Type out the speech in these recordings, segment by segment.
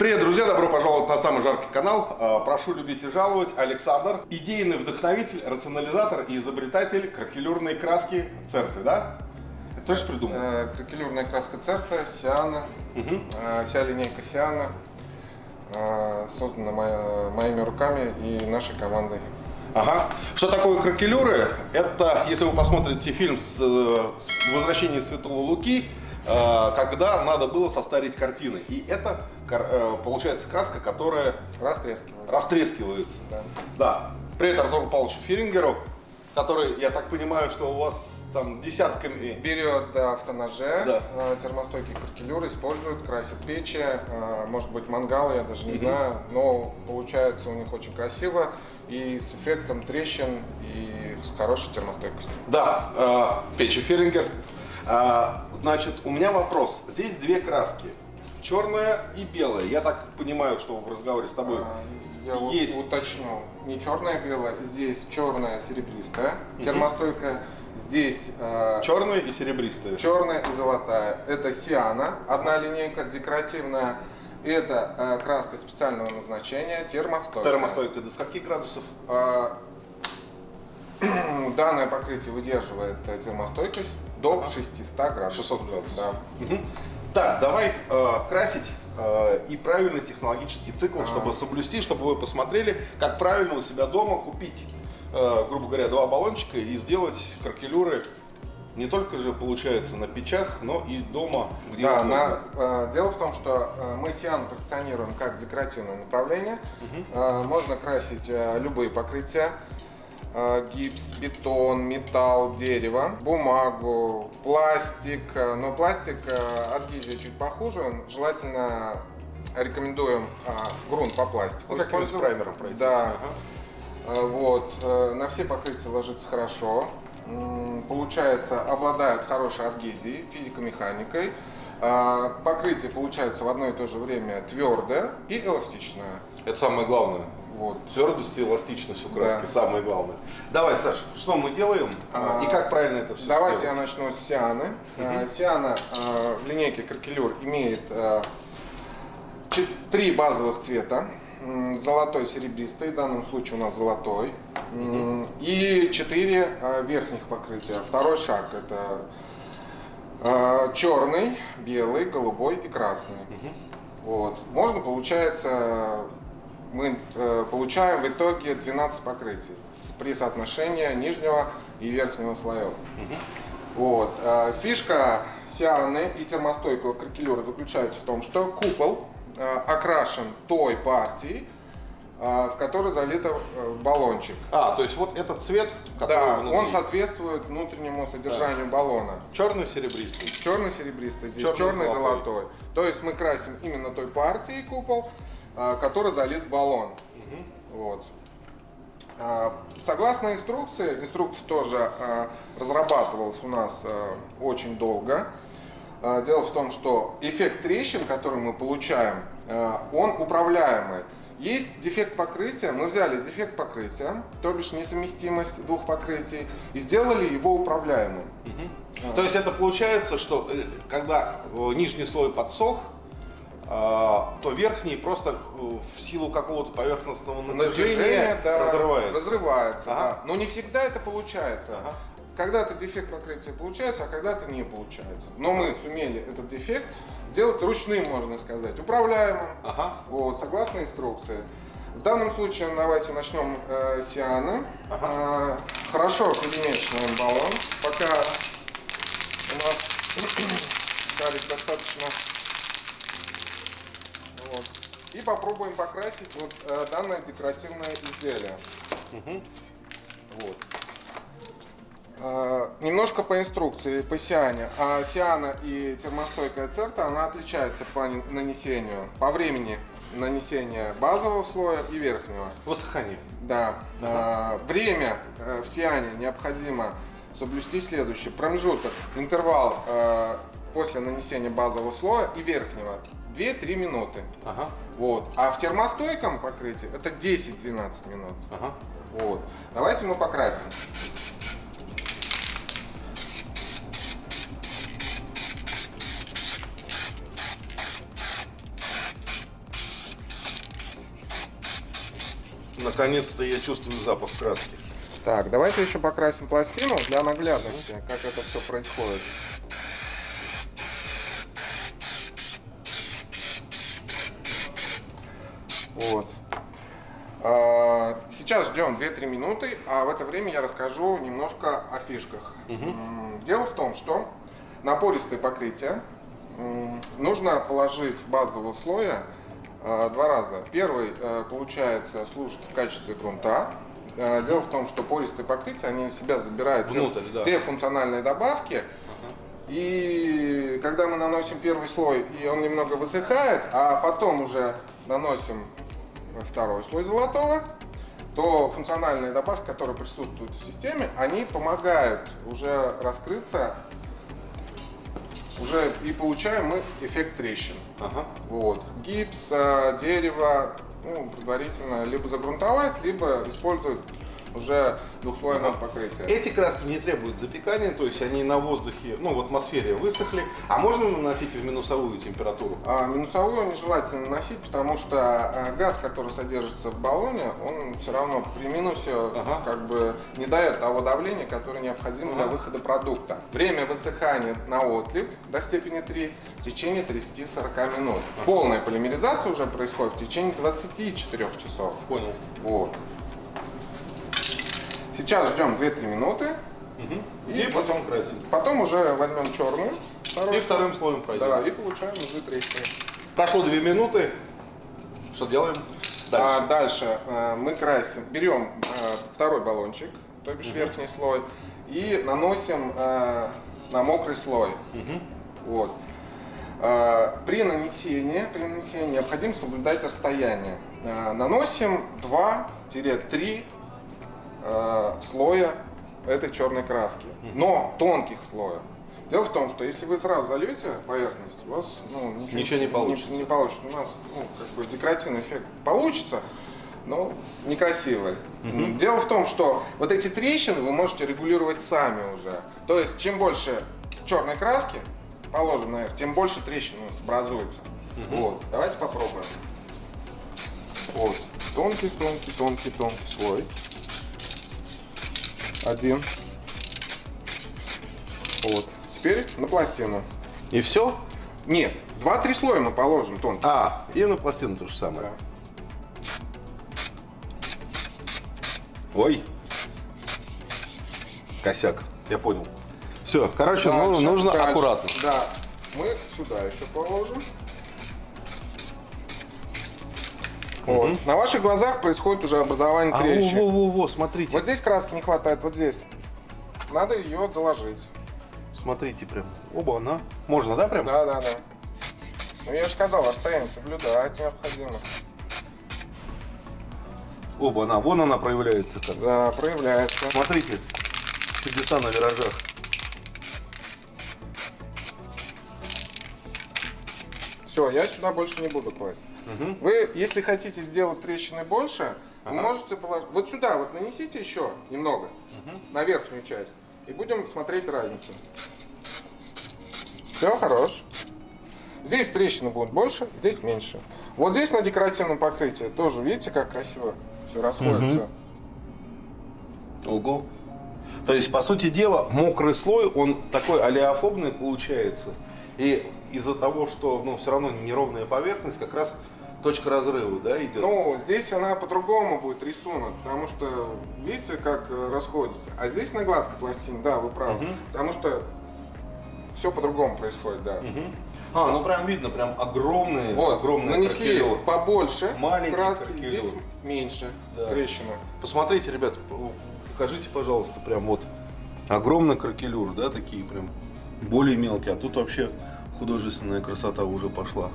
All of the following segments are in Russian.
Привет, друзья! Добро пожаловать на самый жаркий канал. Прошу любить и жаловать. Александр, идейный вдохновитель, рационализатор и изобретатель кракелюрной краски Церты, да? Это тоже придумал? Кракелюрная краска Церта, Сиана, вся линейка Сиана, создана моими руками и нашей командой. Ага. Что такое кракелюры? Это, если вы посмотрите фильм с «Возвращение Святого Луки», когда надо было состарить картины. И это получается краска, которая растрескивается. Да. Привет Артуру Павловичу Ферингеру, который, я так понимаю, что у вас там десятками... Берет автоноже, термостойкие кракелюры, используют, красят печи, может быть мангалы, я даже не знаю, но получается у них очень красиво и с эффектом трещин и с хорошей термостойкостью. Да, печи Ферингер. Значит, у меня вопрос. Здесь две краски, черная и белая. Я так понимаю, что в разговоре с тобой я есть... уточню, не черная, белая, здесь черная, серебристая, термостойкая. Здесь черная и серебристая. Черная и золотая. Это Сиана, одна линейка декоративная. Это краска специального назначения, термостойкая. Термостойкая до скольки градусов? Данное покрытие выдерживает термостойкость до 600 градусов. 600 градусов. Да. Так, давай красить и правильный технологический цикл, чтобы соблюсти, чтобы вы посмотрели, как правильно у себя дома купить, грубо говоря, два баллончика и сделать кракелюры не только же получается на печах, но и дома, где дело в том, что мы Сиану позиционируем как декоративное направление. Можно красить любые покрытия. Гипс, бетон, металл, дерево, бумагу, пластик. Но пластик адгезия чуть похуже. Желательно рекомендуем грунт по пластику. Как с праймером пройти. Да. Вот. На все покрытия ложится хорошо. Получается, обладает хорошей адгезией, физико-механикой. Покрытие получается в одно и то же время твердое и эластичное. Это самое главное. Вот. Твердость и эластичность у краски самое главное. Давай, Саш, что мы делаем и как правильно это все Давайте сделать? я начну с Сианы. Сиана в линейке кракелюр имеет 3 базовых цвета. Золотой, серебристый, в данном случае у нас золотой. И 4 верхних покрытия. Второй шаг это черный, белый, голубой и красный. Вот. Можно, получается, мы получаем в итоге 12 покрытий при соотношении нижнего и верхнего слоев. Вот. Фишка Сианы и термостойкого кракелюра заключается в том, что купол окрашен той партией, в которой залит баллончик. То есть вот этот цвет, который внутри. Он соответствует внутреннему содержанию баллона. Черный-серебристый. Черный-серебристый, здесь черный-золотой. То есть мы красим именно той партией купол, который залит в баллон. Вот. Согласно инструкции, инструкция тоже разрабатывалась у нас очень долго. Дело в том, что эффект трещин, который мы получаем, он управляемый. Есть дефект покрытия, мы взяли дефект покрытия, то бишь несовместимость двух покрытий, и сделали его управляемым. То есть это получается, что когда нижний слой подсох, то верхний просто в силу какого-то поверхностного натяжения разрывается. Да. Но не всегда это получается. Когда-то дефект покрытия получается, а когда-то не получается. Но мы сумели этот дефект сделать ручным, можно сказать, управляемым, вот, согласно инструкции. В данном случае давайте начнем с Сианы. Хорошо перемешиваем баллон, пока у нас шарик достаточно. Вот. И попробуем покрасить вот данное декоративное изделие. Вот. Немножко по инструкции, по Сиане. Сиана и термостойкая Церта, она отличается по нанесению, по времени нанесения базового слоя и верхнего. Высыхание. Да. Время в Сиане необходимо соблюсти следующий промежуток, интервал после нанесения базового слоя и верхнего 2-3 минуты. Вот. А в термостойком покрытии это 10-12 минут. Вот. Давайте мы покрасим. Наконец-то я чувствую запах краски. Так, давайте еще покрасим пластину для наглядности, как это все происходит. Вот. Сейчас ждем 2-3 минуты, а в это время я расскажу немножко о фишках. Дело в том, что на пористое покрытие нужно положить базового слоя 2 раза. Первый, получается, служит в качестве грунта. Дело в том, что пористые покрытия, они в себя забирают те функциональные добавки. И когда мы наносим первый слой, и он немного высыхает, а потом уже наносим второй слой золотого, то функциональные добавки, которые присутствуют в системе, они помогают уже раскрыться, уже и получаем мы эффект трещин. Вот. Гипс, дерево, ну, предварительно либо загрунтовать, либо использовать уже двухслойное покрытие. Эти краски не требуют запекания, то есть они на воздухе, ну в атмосфере высохли. А можно наносить в минусовую температуру? Минусовую нежелательно наносить, потому что газ, который содержится в баллоне, он все равно при минусе как бы не дает того давления, которое необходимо для выхода продукта. Время высыхания на отлив до степени 3 в течение 30-40 минут. Полная полимеризация уже происходит в течение 24 часов. Понял. Вот. Сейчас ждем 2-3 минуты. И потом красим. Потом уже возьмем черную. И вторым слоем пройдем. Да, и получаем уже трещины. Прошло 2 минуты. Что делаем? Дальше. Дальше мы красим, берем второй баллончик, то бишь верхний слой, и наносим на мокрый слой. Вот. При нанесении необходимо соблюдать расстояние. Наносим 2-3 слоя этой черной краски, но тонких слоев. Дело в том, что если вы сразу зальете поверхность, у вас ничего не получится. Не получится. У нас как бы декоративный эффект получится, но некрасивый. Дело в том, что вот эти трещины вы можете регулировать сами уже. То есть чем больше черной краски положим наверх, тем больше трещин у нас образуется. Вот. Давайте попробуем. Вот. Тонкий слой. Один. Вот. Теперь на пластину. И все? Нет, 2-3 слоя мы положим тонкий. И на пластину то же самое. Да. Ой. Косяк, я понял. Все, короче, нужно дальше. Аккуратно. Да, мы сюда еще положим. Вот. На ваших глазах происходит уже образование трещин. Во, смотрите. Вот здесь краски не хватает, вот здесь. Надо ее доложить. Смотрите, прям. Оба, она. Можно, да, прям? Да. Ну я же сказал, расстояние соблюдать необходимо. Оба, она. Вон она проявляется как. Да, проявляется. Смотрите. Чудеса на виражах. Все, я сюда больше не буду класть. Вы, если хотите сделать трещины больше, вы можете положить. Вот сюда вот нанесите еще немного на верхнюю часть. И будем смотреть разницу. Все, хорош. Здесь трещины будут больше, здесь меньше. Вот здесь на декоративном покрытии тоже, видите, как красиво все расходится. Ого. То есть, по сути дела, мокрый слой, он такой олеофобный получается. И из-за того, что все равно неровная поверхность, как раз точка разрыва, да, идет? Ну, здесь она по-другому будет рисунок, потому что, видите, как расходится. А здесь на гладкой пластине, да, вы правы. Потому что все по-другому происходит, да. Ну прям видно, прям огромные, нанесли кракелюр. Побольше Маленький краски, кракелюр. здесь меньше трещины. Посмотрите, ребят, покажите, пожалуйста, прям вот огромный кракелюр, да, такие прям более мелкие, а тут вообще художественная красота уже пошла.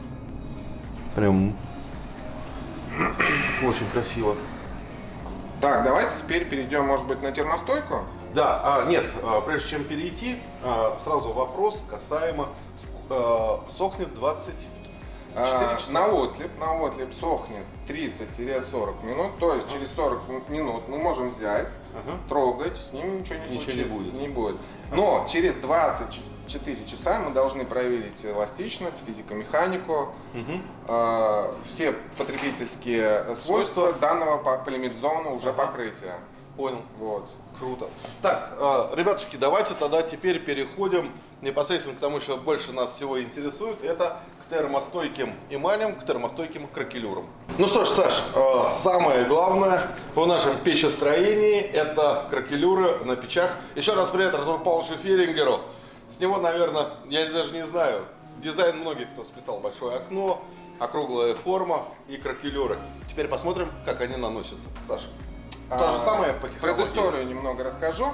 Прям очень красиво. Так, давайте теперь перейдем, может быть, на термостойку. Да, нет, прежде чем перейти, сразу вопрос касаемо сохнет 24 часа. На отлип сохнет 30-40 минут, то есть через 40 минут мы можем взять, трогать, с ним ничего не случится. Не будет. Но через 4 часа мы должны проверить эластичность, физико-механику, все потребительские свойства данного полимеризованного уже покрытия. Понял. Вот. Круто. Так, ребятушки, давайте тогда теперь переходим непосредственно к тому, что больше нас всего интересует. Это к термостойким эмалям, к термостойким кракелюрам. Ну что ж, Саш, самое главное в нашем печестроении – это кракелюры на печах. Еще раз привет Артуру Павловичу Ферингеру. С него, наверное, я даже не знаю, дизайн многих, кто списал большое окно, округлая форма и кракелюры. Теперь посмотрим, как они наносятся. Саша. То же самое по технологии. Предысторию немного расскажу.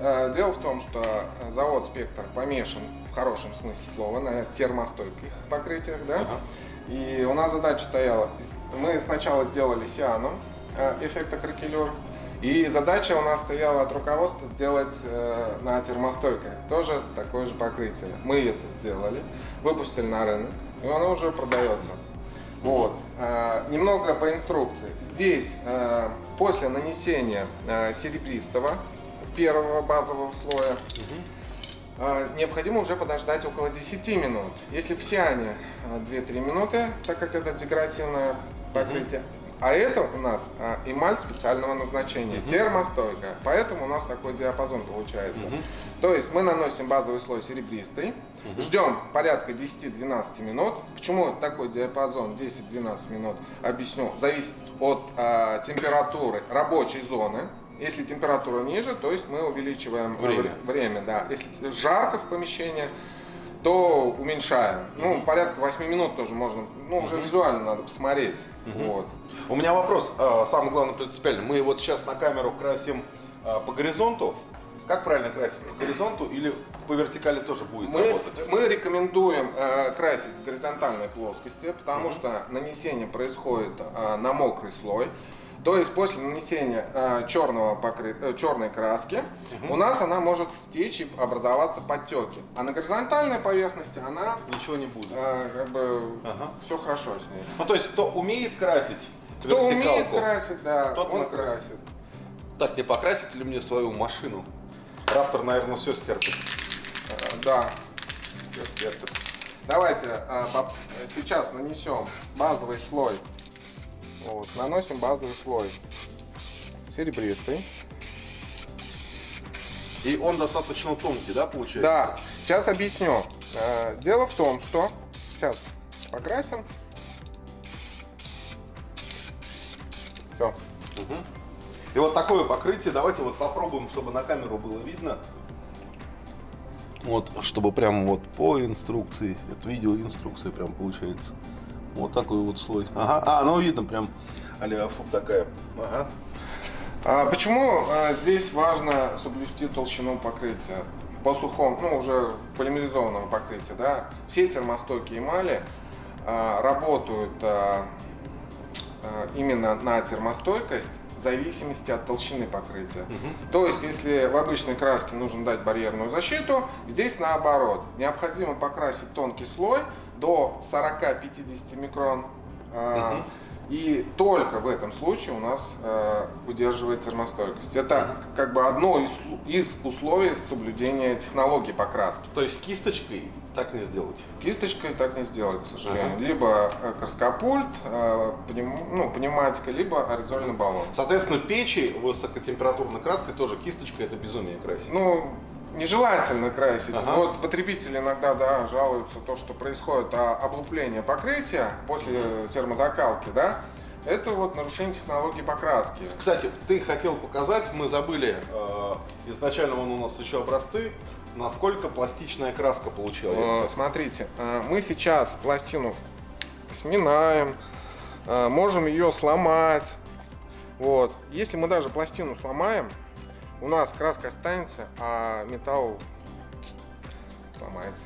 Дело в том, что завод «Спектр» помешан в хорошем смысле слова на термостойких покрытиях, да? И у нас задача стояла, мы сначала сделали сианом эффекта кракелюр, и задача у нас стояла от руководства сделать на термостойкой тоже такое же покрытие. Мы это сделали, выпустили на рынок, и оно уже продается. Вот. Немного по инструкции. Здесь после нанесения серебристого первого базового слоя необходимо уже подождать около 10 минут. Если в сиане 2-3 минуты, так как это декоративное покрытие. А это у нас эмаль специального назначения, термостойкая, поэтому у нас такой диапазон получается. То есть мы наносим базовый слой серебристый, ждем порядка 10-12 минут. Почему такой диапазон 10-12 минут, объясню, зависит от температуры рабочей зоны. Если температура ниже, то есть мы увеличиваем время, да. Если жарко в помещении, то уменьшаем. Ну, порядка 8 минут тоже можно, ну, уже визуально надо посмотреть. Вот. У меня вопрос, самый главный принципиальный. Мы вот сейчас на камеру красим по горизонту. Как правильно красить? По горизонту или по вертикали тоже будет работать? Мы рекомендуем красить в горизонтальной плоскости, потому что нанесение происходит на мокрый слой. То есть после нанесения черной краски у нас она может стечь и образоваться подтеки. А на горизонтальной поверхности она ничего не будет. Как бы все хорошо с ней. Ну то есть кто умеет красить кто умеет красить, да, тот он красит. Так, не покрасить ли мне свою машину? Раптор, наверное, все стерпит. Да. Все стерпит. Давайте сейчас нанесем базовый слой. Вот, наносим базовый слой серебристый. И он достаточно тонкий, да, получается? Да, сейчас объясню. Дело в том, что сейчас покрасим. Все. И вот такое покрытие, давайте вот попробуем, чтобы на камеру было видно. Вот, чтобы прям вот по инструкции, это видеоинструкция прям получается. Вот такой вот слой. Ага, ну видно прям алиафоб такая. Ага. Почему здесь важно соблюсти толщину покрытия? По сухому, ну уже полимеризованного покрытия, да? Все термостойкие эмали работают именно на термостойкость в зависимости от толщины покрытия. То есть, если в обычной краске нужно дать барьерную защиту, здесь наоборот. Необходимо покрасить тонкий слой до 40-50 микрон. И только в этом случае у нас удерживает термостойкость. Это как бы одно из условий соблюдения технологии покраски. То есть кисточкой так не сделать? Кисточкой так не сделать, к сожалению. Либо краскопульт, пневматика, либо аэрозольный баллон. Соответственно, печи высокотемпературной краской тоже кисточкой это безумие красить. Ну, нежелательно красить. Вот потребители иногда жалуются то, что происходит облупление покрытия после термозакалки, да? Это вот нарушение технологии покраски. Кстати, ты хотел показать, мы забыли, изначально вон у нас еще образцы, насколько пластичная краска получается. Смотрите, мы сейчас пластину сминаем, можем ее сломать. Вот. Если мы даже пластину сломаем, у нас краска останется, а металл сломается.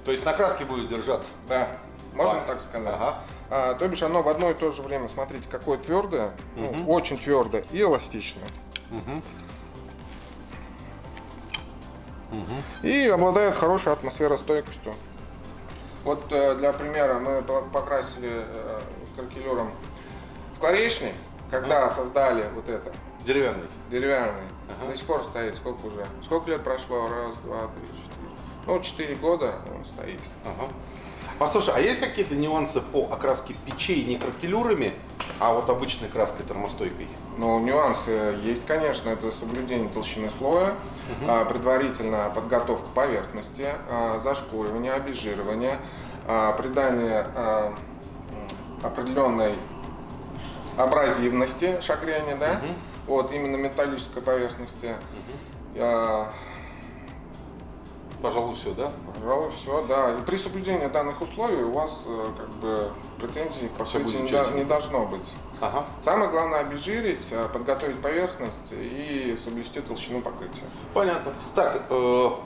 То есть на краске будет держаться? Да, можно так сказать. То бишь оно в одно и то же время, смотрите, какое твердое, очень твердое и эластичное. И обладает хорошей атмосферостойкостью. Вот для примера мы покрасили кракелюром скворечник, когда создали вот это. Деревянный. Деревянный. До сих пор стоит. Сколько уже? Сколько лет прошло? Раз, два, три, Ну, 4 года он стоит. Ага. Послушай, а есть какие-то нюансы по окраске печей не кракелюрами, а вот обычной краской термостойкой? Ну, нюансы есть, конечно, это соблюдение толщины слоя, предварительная подготовка поверхности, зашкуривание, обезжиривание, придание определенной абразивности шагрения, да, вот именно металлической поверхности. Пожалуй, все, да? Пожалуй, все, да. И при соблюдении данных условий у вас как бы претензий к покрытию не должно быть. Ага. Самое главное обезжирить, подготовить поверхность и соблюсти толщину покрытия. Понятно. Так,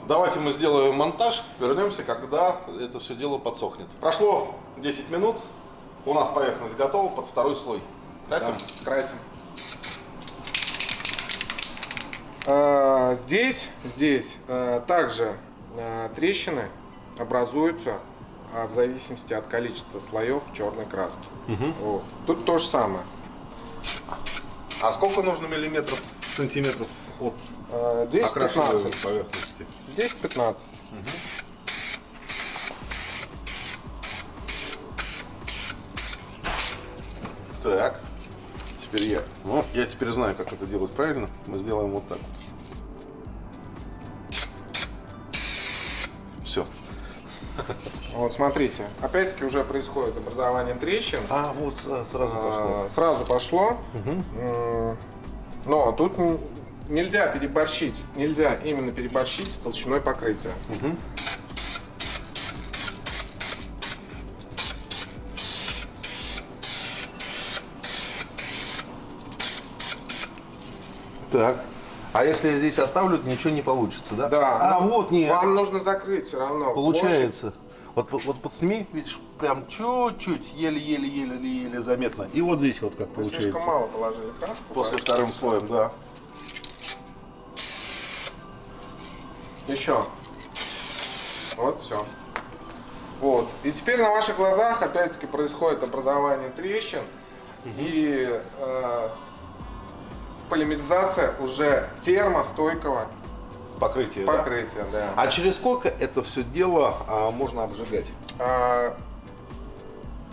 давайте мы сделаем монтаж, вернемся, когда это все дело подсохнет. Прошло 10 минут, у нас поверхность готова под второй слой. Красим? Да, красим. Здесь также трещины образуются в зависимости от количества слоев черной краски. Вот. Тут то же самое. А сколько нужно миллиметров, сантиметров от 10-15 поверхности? 10-15. Так, теперь я. Ну, я теперь знаю, как это делать правильно. Мы сделаем вот так вот. Все. Вот смотрите, опять-таки уже происходит образование трещин. А, вот сразу пошло. Сразу пошло. Но тут нельзя переборщить, нельзя именно переборщить с толщиной покрытия. Так. А если я здесь оставлю, то ничего не получится, да? Да. А, вот нет. Вам нужно закрыть все равно. Получается. Вот подсними, видишь, прям чуть-чуть, еле-еле заметно. И вот здесь вот как Вы получается. слишком мало положили краску. После вторым слоем, да. Еще. Вот все. Вот. И теперь на ваших глазах опять-таки происходит образование трещин и полимеризация уже термостойкого Покрытие, покрытия. Да. А через сколько это все дело можно обжигать?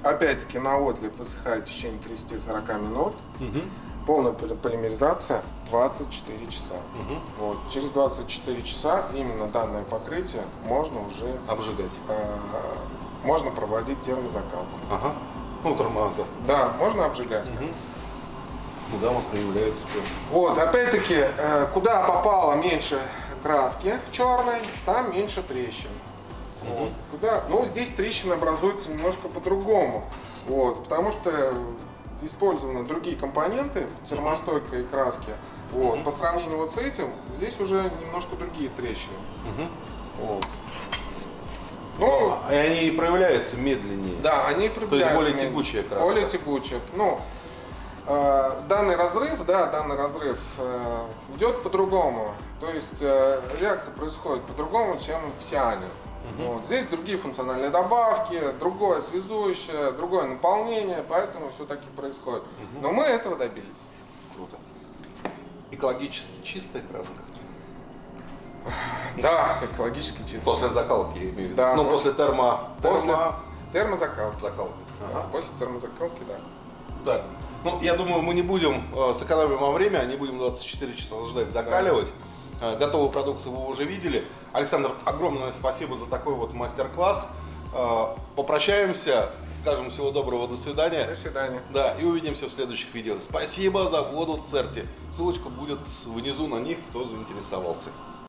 Опять-таки на отлив высыхает в течение 30-40 минут. Полная полимеризация 24 часа. Вот. Через 24 часа именно данное покрытие можно уже Обжигать. можно проводить термозакалку. Ага. Ну, тормоза. Да, можно обжигать. Ну да, вот проявляется прям. Вот, опять-таки, куда попало меньше краски черной, там меньше трещин. Вот. Куда? Ну, здесь трещины образуются немножко по-другому. Вот, потому что использованы другие компоненты термостойкой краски. Вот. По сравнению вот с этим, здесь уже немножко другие трещины. Вот. Ну, И они проявляются медленнее. да, они То есть проявляются более медленно. текучая краска. Более текучая. Ну, данный разрыв идет по-другому. То есть реакция происходит по-другому, чем в сиане. Вот. Здесь другие функциональные добавки, другое связующее, другое наполнение, поэтому все таки происходит. Но мы этого добились. Круто. Экологически чистая краска. Да, экологически чисто. После закалки, я имею в виду. Да, Ну, ну, после термозакалки. закалки. Да, после термозакалки, да. Так. Ну, я думаю, мы не будем сэкономим вам время, не будем 24 часа ждать, закаливать. Готовую продукцию вы уже видели. Александр, огромное спасибо за такой вот мастер-класс. Попрощаемся, скажем всего доброго, до свидания. До свидания. Да, и увидимся в следующих видео. Спасибо заводу Церти. Ссылочка будет внизу на них, кто заинтересовался.